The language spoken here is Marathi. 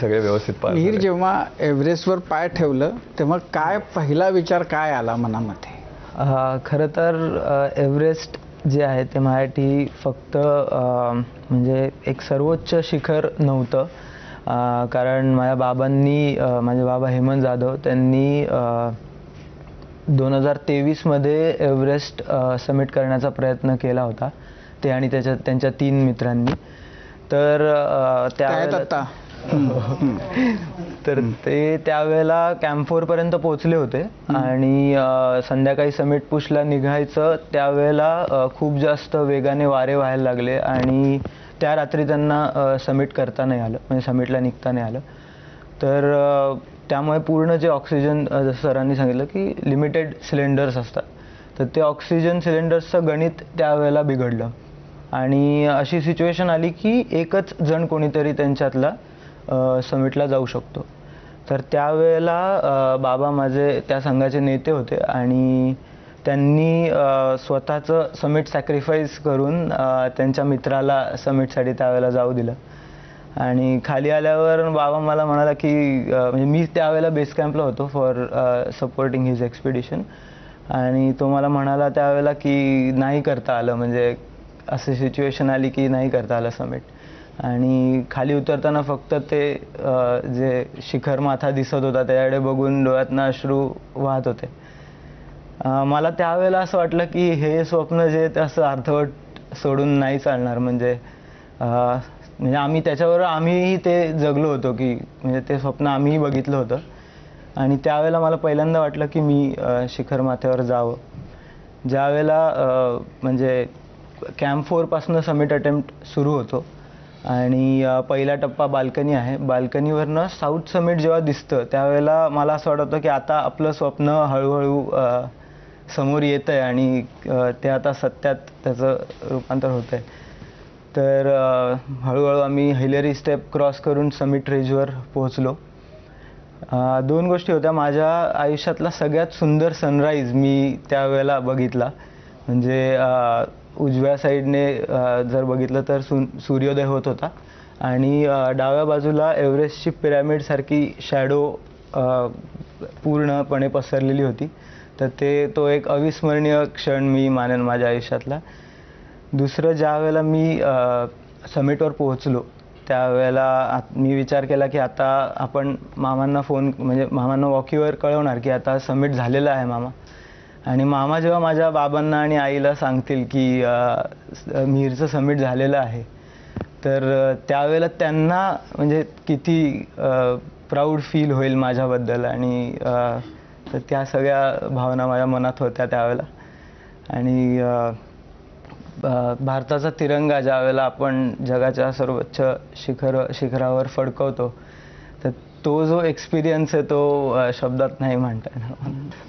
सगळे व्यवस्थित पार मिहीर झाले. जेव्हा एव्हरेस्टवर पाय ठेवलं तेव्हा काय पहिला विचार काय आला मनामध्ये? खरं तर एव्हरेस्ट जे आहे ते माझ्यासाठी फक्त म्हणजे एक सर्वोच्च शिखर नव्हतं. कारण माझ्या बाबांनी माझे बाबा हेमंत जाधव त्यांनी 2023मध्ये एव्हरेस्ट समिट करण्याचा प्रयत्न केला होता, ते आणि त्यांच्या 3 मित्रांनी. तर त्यावेळेला तर ते त्यावेळेला कॅम्प 4 पर्यंत पोहोचले होते आणि संध्याकाळी समिट पुशला निघायचं त्यावेळेला खूप जास्त वेगाने वारे व्हायला लागले आणि त्या रात्री त्यांना समिट करता नाही आलं, म्हणजे समिटला निघता नाही आलं. तर त्यामुळे पूर्ण जे ऑक्सिजन, जसं सरांनी सांगितलं की लिमिटेड सिलेंडर्स असतात, तर ते ऑक्सिजन सिलेंडर्सचं गणित त्यावेळेला बिघडलं आणि अशी सिच्युएशन आली की एकच जण कोणीतरी त्यांच्यातला समिटला जाऊ शकतो. तर त्यावेळेला बाबा माझे त्या संघाचे नेते होते आणि त्यांनी स्वतःचं समिट सॅक्रिफाईस करून त्यांच्या मित्राला समिटसाठी त्यावेळेला जाऊ दिलं. आणि खाली आल्यावर बाबा मला म्हणाला की म्हणजे मी त्यावेळेला बेस कॅम्पला होतो फॉर सपोर्टिंग हिज एक्सपिडिशन, आणि तो मला म्हणाला त्यावेळेला की नाही करता आलं, म्हणजे अशी सिच्युएशन आली की नाही करता आलं समिट. आणि खाली उतरताना फक्त ते जे शिखर माथा दिसत होता त्याकडे बघून डोळ्यातनं अश्रू वाहत होते. मला त्यावेळेला असं वाटलं की हे स्वप्न जे ते असं अर्धवट सोडून नाही चालणार. म्हणजे आम्ही त्याच्याबरोबर आम्हीही ते जगलो होतो, की म्हणजे ते स्वप्न आम्हीही बघितलं होतं. आणि त्यावेळेला मला पहिल्यांदा वाटलं की मी शिखर माथ्यावर जावं. ज्यावेळेला म्हणजे कॅम्प 4 पासून समिट अटेम्प्ट सुरू होतो आणि पहिला टप्पा बाल्कनी आहे, बाल्कनीवरनं साऊथ समिट जेव्हा दिसतं त्यावेळेला मला असं वाटत होतं की आता आपलं स्वप्न हळूहळू समोर येतं आहे आणि ते आता सत्यात त्याचं रूपांतर होतं आहे. तर हळूहळू आम्ही हिलरी स्टेप क्रॉस करून समिट रेंजवर पोहोचलो. 2 गोष्टी होत्या. माझ्या आयुष्यातला सगळ्यात सुंदर सनराईज मी त्यावेळेला बघितला. म्हणजे उजव्या साईडने जर बघितलं तर सूर्योदय होत होता आणि डाव्या बाजूला एव्हरेस्टची पिरॅमिडसारखी शॅडो पूर्णपणे पसरलेली होती. तर तो एक अविस्मरणीय क्षण मी मानेन माझ्या आयुष्यातला. दुसरं, ज्या वेळेला मी समिटवर पोहोचलो त्यावेळेला मी विचार केला की आता आपण मामांना म्हणजे मामांना वॉकीवर कळवणार की आता समिट झालेलं आहे मामा. आणि मामा जेव्हा माझ्या बाबांना आणि आईला सांगतील की मिहीरचं समिट झालेलं आहे, तर त्यावेळेला त्यांना म्हणजे किती प्राऊड फील होईल माझ्याबद्दल. आणि तर त्या सगळ्या भावना माझ्या मनात होत्या त्यावेळेला. आणि भारताचा तिरंगा ज्यावेळेला आपण जगाच्या सर्वोच्च शिखरावर फडकवतो, तर तो जो एक्सपिरियन्स आहे तो शब्दात नाही म्हणता येणार.